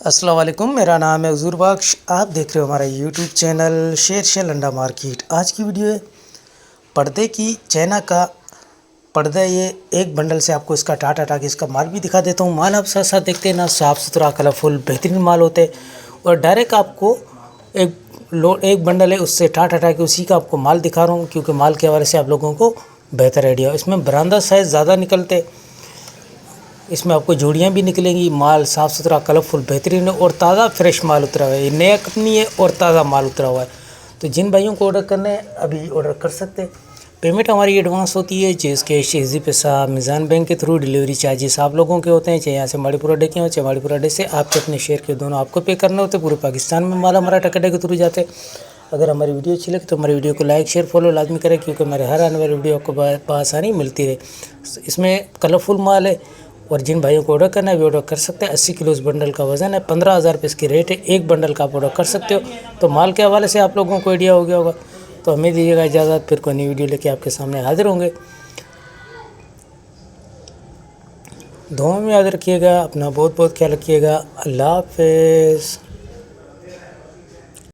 अस्सलाम वालेकुम, मेरा नाम है हुजूर बख्श। आप देख रहे हो हमारा यूट्यूब चैनल शेर अंडा मार्केट। आज की वीडियो है पर्दे की, चाइना का पर्दा। ये एक बंडल से आपको इसका टाट हटा के इसका माल भी दिखा देता हूँ। माल आप साथ साथ देखते हैं ना, साफ़ सुथरा कलरफुल बेहतरीन माल होते हैं। और डायरेक्ट आपको एक बंडल है उससे टाट हटा के उसी का आपको माल दिखा रहा हूँ, क्योंकि माल के हवाले से आप लोगों को बेहतर आइडिया हो। इसमें बरामदा साइज़ ज़्यादा निकलते, इसमें आपको जोड़ियाँ भी निकलेंगी। माल साफ़ सुथरा कलरफुल बेहतरीन है और ताज़ा फ्रेश माल उतरा हुआ है। ये नया कंपनी है और ताज़ा माल उतरा हुआ है। तो जिन भाइयों को ऑर्डर करना है अभी ऑर्डर कर सकते हैं। पेमेंट हमारी एडवांस होती है, जैसे कैश, इजी पैसा, मिज़ान बैंक के थ्रू। डिलीवरी चार्जेस आप लोगों के होते हैं, चाहे यहाँ से माड़ीपुर अड्डे के हो, चाहे माड़ीपुर अड्डे से आपके अपने शेयर के, दोनों आपको पे करने होते। पूरे पाकिस्तान में माल हमारा टकड्डे के थ्रू जाते। अगर हमारी वीडियो अच्छी लगे तो हमारी वीडियो को लाइक शेयर फॉलो लाजमी करें, क्योंकि हमारे हर आने वाली वीडियो आपको बआसानी मिलती रहे। इसमें कलरफुल माल है और जिन भाइयों को ऑर्डर करना है वो ऑर्डर कर सकते हैं। 80 किलो इस बंडल का वज़न है, 15,000 रुपये इसकी रेट है। एक बंडल का आप ऑर्डर कर सकते हो। तो माल के हवाले से आप लोगों को आइडिया हो गया होगा। तो हमें दीजिएगा इजाज़त, फिर कोई नई वीडियो लेके आपके सामने हाजिर होंगे। दुआ में याद रखिएगा, अपना बहुत बहुत ख्याल रखिएगा। अल्लाह हाफ़िज़।